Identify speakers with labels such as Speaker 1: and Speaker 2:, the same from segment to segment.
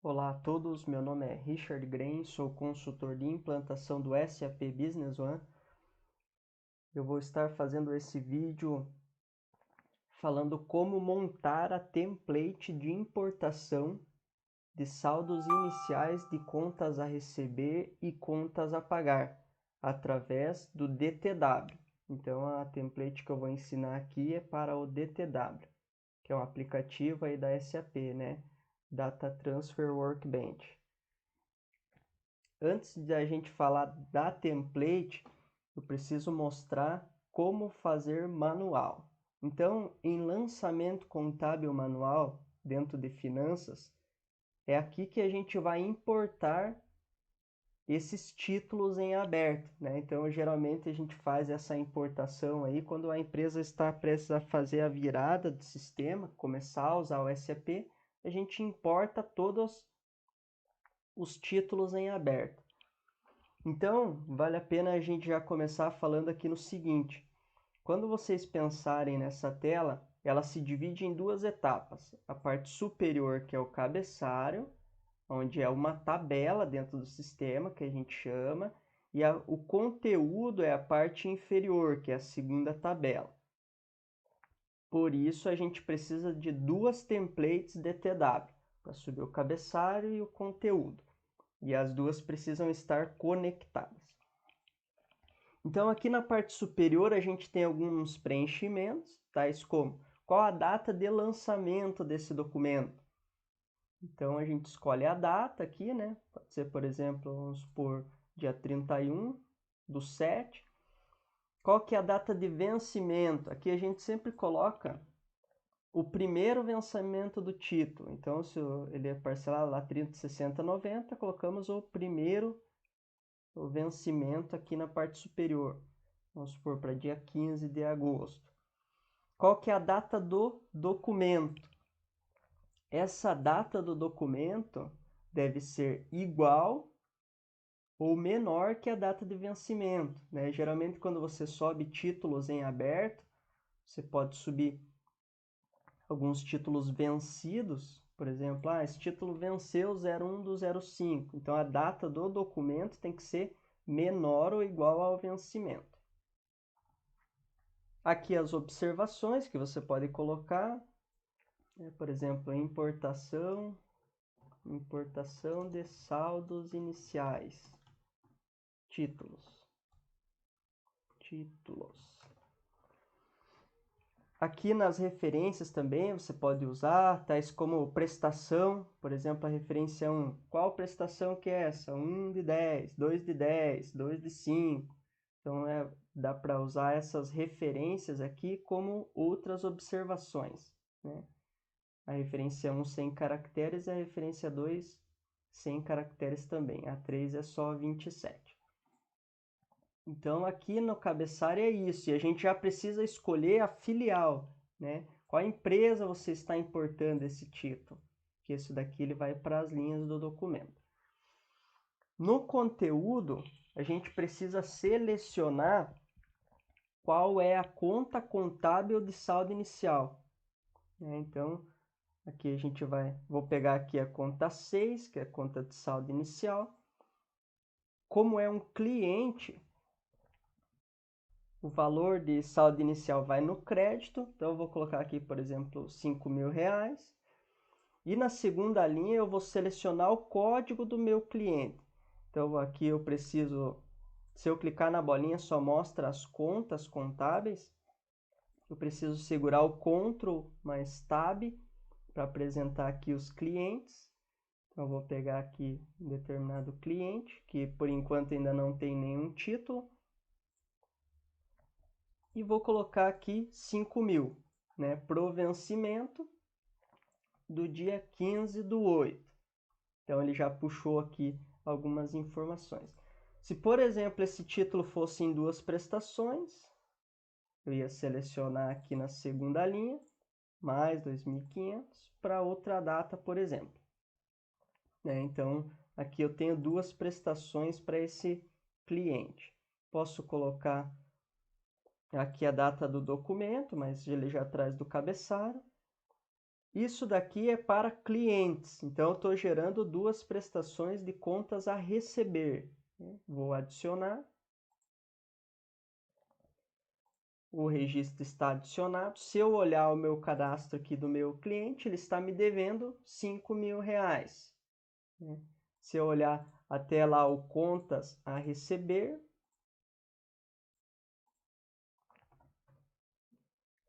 Speaker 1: Olá a todos, meu nome é Richard Green, sou consultor de implantação do SAP Business One. Eu vou estar fazendo esse vídeo falando como montar a template de importação de saldos iniciais de contas a receber e contas a pagar através do DTW. Então a template que eu vou ensinar aqui é para o DTW, que é um aplicativo aí da SAP, né? Data Transfer Workbench. Antes de a gente falar da template, eu preciso mostrar como fazer manual. Então, em lançamento contábil manual, dentro de finanças, é aqui que a gente vai importar esses títulos em aberto, né? Então, geralmente a gente faz essa importação aí quando a empresa está prestes a fazer a virada do sistema, começar a usar o SAP, a gente importa todos os títulos em aberto. Então, vale a pena a gente já começar falando aqui no seguinte. Quando vocês pensarem nessa tela, ela se divide em duas etapas. A parte superior, que é o cabeçalho, onde é uma tabela dentro do sistema, que a gente chama, e o conteúdo é a parte inferior, que é a segunda tabela. Por isso, a gente precisa de duas templates DTW, para subir o cabeçalho e o conteúdo. E as duas precisam estar conectadas. Então, aqui na parte superior, a gente tem alguns preenchimentos, tais como qual a data de lançamento desse documento. Então, a gente escolhe a data aqui, né? Pode ser, por exemplo, vamos supor, dia 31/7. Qual que é a data de vencimento? Aqui a gente sempre coloca o primeiro vencimento do título. Então, se ele é parcelado lá 30, 60, 90, colocamos o primeiro vencimento aqui na parte superior. Vamos supor para dia 15 de agosto. Qual que é a data do documento? Essa data do documento deve ser igual ou menor que a data de vencimento, né? Geralmente, quando você sobe títulos em aberto, você pode subir alguns títulos vencidos. Por exemplo, esse título venceu 01/05. Então, a data do documento tem que ser menor ou igual ao vencimento. Aqui as observações que você pode colocar, por exemplo, importação de saldos iniciais, títulos. Aqui nas referências também você pode usar, tais como prestação, por exemplo, a referência 1. Qual prestação que é essa? 1 de 10, 2 de 10, 2 de 5. Então, dá para usar essas referências aqui como outras observações, né? A referência 1 100 caracteres e a referência 2 100 caracteres também. A 3 é só 27. Então, aqui no cabeçalho é isso. E a gente já precisa escolher a filial, né? Qual empresa você está importando esse título? Que isso daqui ele vai para as linhas do documento. No conteúdo, a gente precisa selecionar qual é a conta contábil de saldo inicial, né? Então, aqui a gente vou pegar aqui a conta 6, que é a conta de saldo inicial. Como é um cliente, o valor de saldo inicial vai no crédito. Então, eu vou colocar aqui, por exemplo, R$ 5.000. E na segunda linha, eu vou selecionar o código do meu cliente. Então, aqui eu preciso, se eu clicar na bolinha, só mostra as contas contábeis. Eu preciso segurar o Ctrl mais Tab para apresentar aqui os clientes. Então, eu vou pegar aqui um determinado cliente, que por enquanto ainda não tem nenhum título. E vou colocar aqui 5.000, né, pro vencimento do dia 15/8. Então, ele já puxou aqui algumas informações. Se, por exemplo, esse título fosse em duas prestações, eu ia selecionar aqui na segunda linha, mais 2.500, para outra data, por exemplo. Então, aqui eu tenho duas prestações para esse cliente. Posso colocar aqui a data do documento, mas ele já traz do cabeçalho. Isso daqui é para clientes, então eu estou gerando duas prestações de contas a receber. Vou adicionar. O registro está adicionado. Se eu olhar o meu cadastro aqui do meu cliente, ele está me devendo R$5.000. Se eu olhar até lá o contas a receber,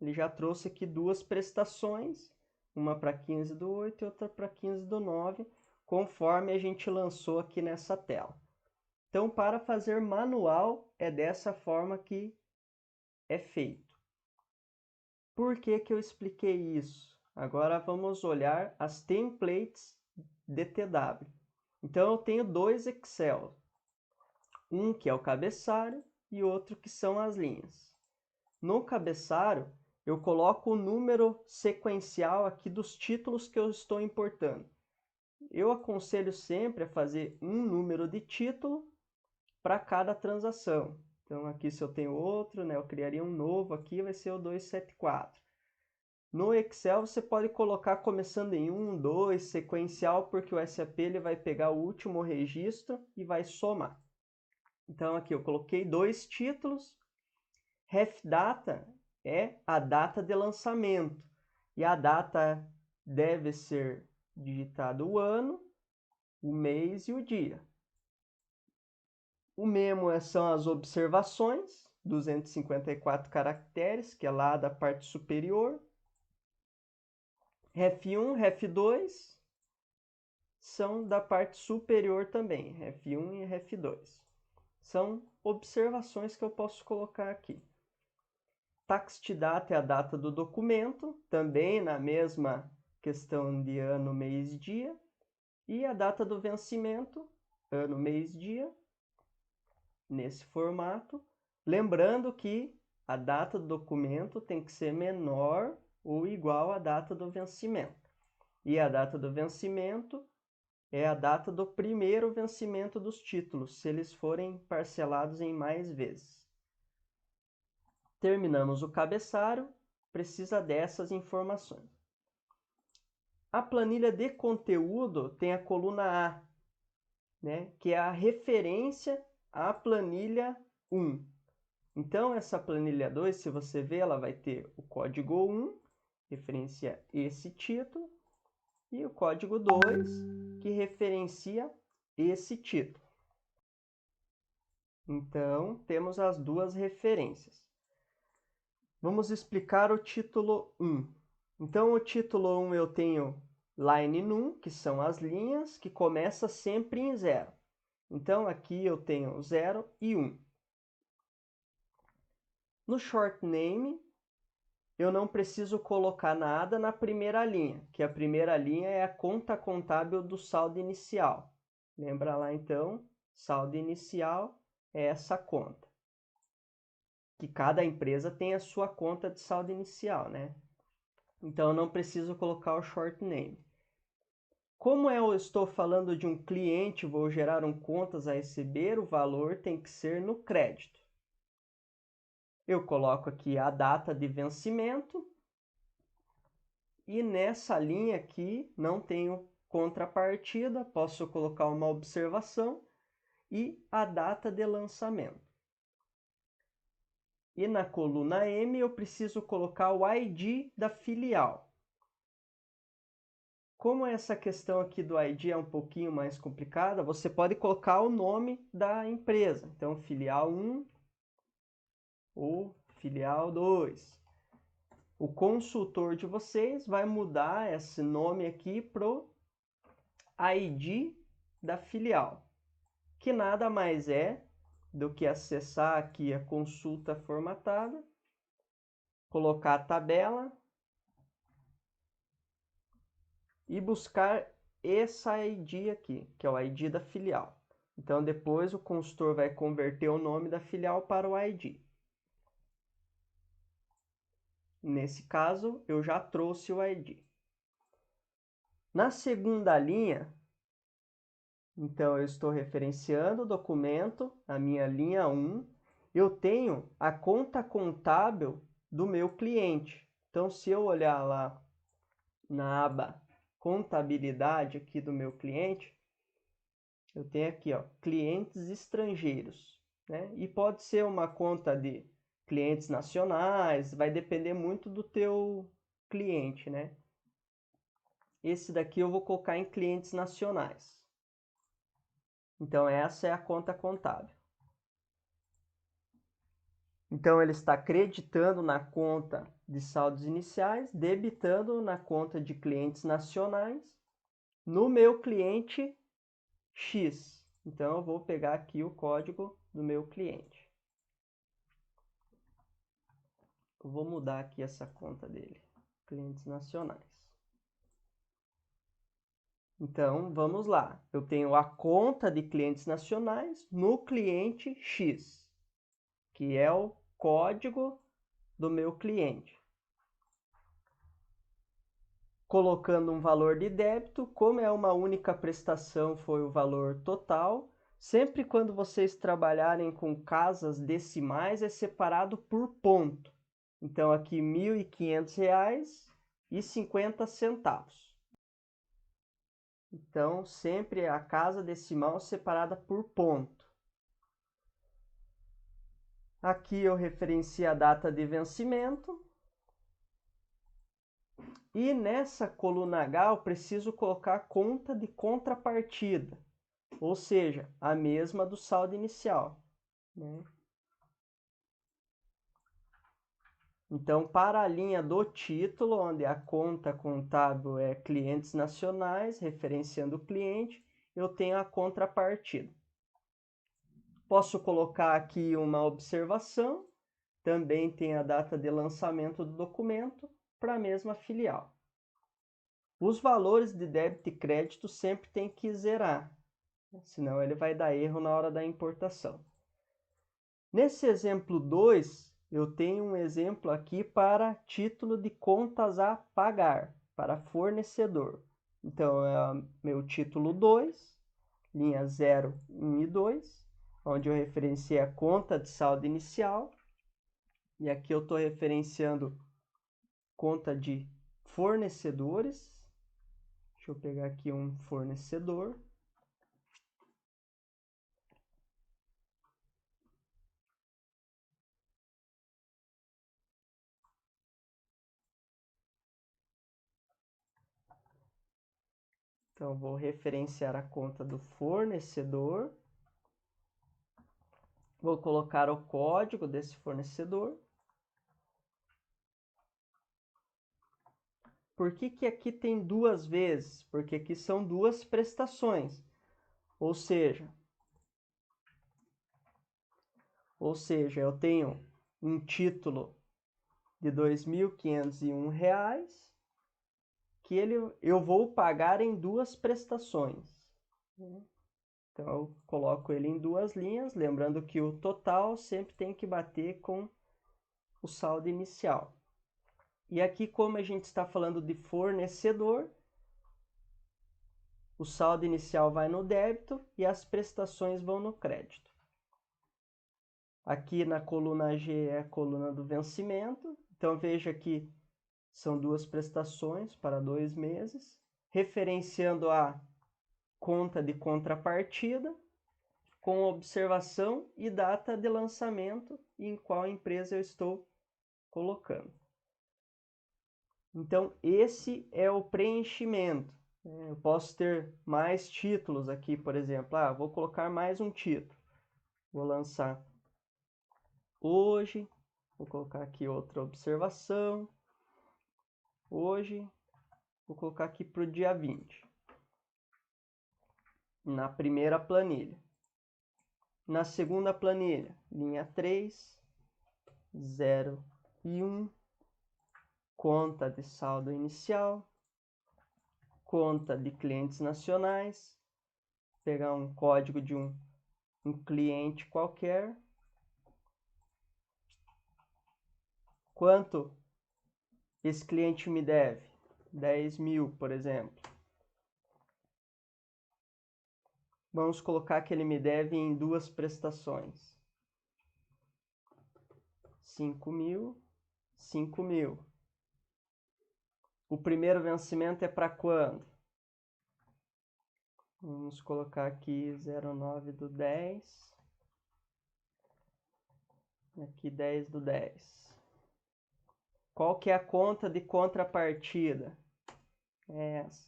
Speaker 1: ele já trouxe aqui duas prestações, uma para 15/8 e outra para 15/9, conforme a gente lançou aqui nessa tela. Então, para fazer manual, é dessa forma que é feito. Por que que eu expliquei isso? Agora vamos olhar as templates DTW. Então, eu tenho dois Excel. Um que é o cabeçalho e outro que são as linhas. No cabeçalho, eu coloco o número sequencial aqui dos títulos que eu estou importando. Eu aconselho sempre a fazer um número de título para cada transação. Então, aqui se eu tenho outro, né, eu criaria um novo aqui, vai ser o 274. No Excel, você pode colocar começando em 1, 2, sequencial, porque o SAP ele vai pegar o último registro e vai somar. Então, aqui eu coloquei dois títulos. RefData é a data de lançamento. E a data deve ser digitado o ano, o mês e o dia. O memo são as observações, 254 caracteres, que é lá da parte superior. Ref1, Ref2 são da parte superior também, Ref1 e Ref2. São observações que eu posso colocar aqui. Taxtdata é a data do documento, também na mesma questão de ano, mês, dia. E a data do vencimento, ano, mês, dia, nesse formato. Lembrando que a data do documento tem que ser menor ou igual à data do vencimento. E a data do vencimento é a data do primeiro vencimento dos títulos, se eles forem parcelados em mais vezes. Terminamos o cabeçalho, precisa dessas informações. A planilha de conteúdo tem a coluna A, né, que é a referência à planilha 1. Então, essa planilha 2, se você ver, ela vai ter o código 1, referencia esse título, e o código 2, que referencia esse título. Então, temos as duas referências. Vamos explicar o título 1. Então, o título 1 eu tenho line num, que são as linhas, que começa sempre em 0. Então, aqui eu tenho 0 e 1. No short name, eu não preciso colocar nada na primeira linha, que a primeira linha é a conta contábil do saldo inicial. Lembra lá, então, saldo inicial é essa conta. Que cada empresa tem a sua conta de saldo inicial, né? Então, eu não preciso colocar o short name. Como eu estou falando de um cliente, vou gerar um contas a receber, o valor tem que ser no crédito. Eu coloco aqui a data de vencimento e nessa linha aqui não tenho contrapartida, posso colocar uma observação e a data de lançamento. E na coluna M eu preciso colocar o ID da filial. Como essa questão aqui do ID é um pouquinho mais complicada, você pode colocar o nome da empresa. Então, filial 1 ou filial 2. O consultor de vocês vai mudar esse nome aqui para o ID da filial, que nada mais é do que acessar aqui a consulta formatada, colocar a tabela e buscar esse ID aqui, que é o ID da filial. Então, depois o consultor vai converter o nome da filial para o ID. Nesse caso, eu já trouxe o ID. Na segunda linha, então eu estou referenciando o documento, a minha linha 1. Eu tenho a conta contábil do meu cliente. Então, se eu olhar lá na aba contabilidade aqui do meu cliente, eu tenho aqui, ó, clientes estrangeiros, né? E pode ser uma conta de clientes nacionais, vai depender muito do teu cliente, né? Esse daqui eu vou colocar em clientes nacionais. Então, essa é a conta contábil. Então, ele está creditando na conta de saldos iniciais, debitando na conta de clientes nacionais, no meu cliente X. Então, eu vou pegar aqui o código do meu cliente. Eu vou mudar aqui essa conta dele, clientes nacionais. Então, vamos lá. Eu tenho a conta de clientes nacionais no cliente X, que é o código do meu cliente. Colocando um valor de débito, como é uma única prestação, foi o valor total. Sempre quando vocês trabalharem com casas decimais, é separado por ponto. Então, aqui R$ 1.500,50. Então, sempre a casa decimal separada por ponto. Aqui eu referencio a data de vencimento. E nessa coluna H eu preciso colocar a conta de contrapartida, ou seja, a mesma do saldo inicial, né? Então, para a linha do título, onde a conta contábil é clientes nacionais, referenciando o cliente, eu tenho a contrapartida. Posso colocar aqui uma observação, também tem a data de lançamento do documento para a mesma filial. Os valores de débito e crédito sempre tem que zerar, senão ele vai dar erro na hora da importação. Nesse exemplo 2, eu tenho um exemplo aqui para título de contas a pagar, para fornecedor. Então, é meu título 2, linha 0, 1 e 2, onde eu referenciei a conta de saldo inicial. E aqui eu estou referenciando conta de fornecedores. Deixa eu pegar aqui um fornecedor. Então, vou referenciar a conta do fornecedor. Vou colocar o código desse fornecedor. Por que que aqui tem duas vezes? Porque aqui são duas prestações. Ou seja, eu tenho um título de R$ 2.501 que eu vou pagar em duas prestações. Então, eu coloco ele em duas linhas, lembrando que o total sempre tem que bater com o saldo inicial. E aqui, como a gente está falando de fornecedor, o saldo inicial vai no débito e as prestações vão no crédito. Aqui na coluna G é a coluna do vencimento. Então, veja que são duas prestações para 2 meses, referenciando a conta de contrapartida, com observação e data de lançamento e em qual empresa eu estou colocando. Então, esse é o preenchimento. Eu posso ter mais títulos aqui, por exemplo. Vou colocar mais um título. Vou lançar hoje. Vou colocar aqui outra observação. Hoje, vou colocar aqui para o dia 20. Na primeira planilha. Na segunda planilha, linha 3, 0 e 1. Conta de saldo inicial. Conta de clientes nacionais. Pegar um código de um cliente qualquer. Quanto esse cliente me deve? 10 mil, por exemplo. Vamos colocar que ele me deve em duas prestações. 5 mil, 5 mil. O primeiro vencimento é para quando? Vamos colocar aqui 09/10. Aqui 10/10. Qual que é a conta de contrapartida? É essa.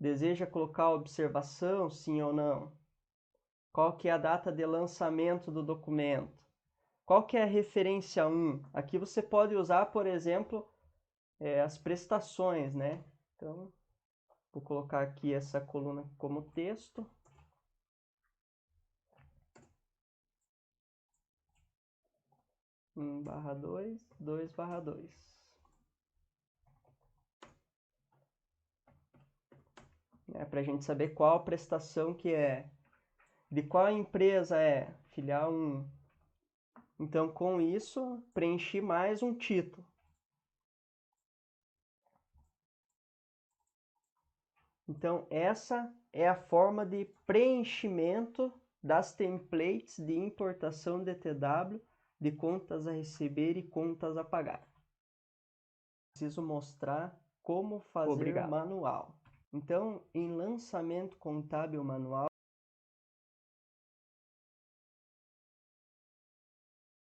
Speaker 1: Deseja colocar observação, sim ou não? Qual que é a data de lançamento do documento? Qual que é a referência 1? Aqui você pode usar, por exemplo, as prestações, né? Então, vou colocar aqui essa coluna como texto. Barra 2, 2/2. Para a gente saber qual prestação que é. De qual empresa é? Filial 1. Então, com isso, preenchi mais um título. Então, essa é a forma de preenchimento das templates de importação DTW de contas a receber e contas a pagar. Preciso mostrar como fazer manual. Então, em lançamento contábil manual,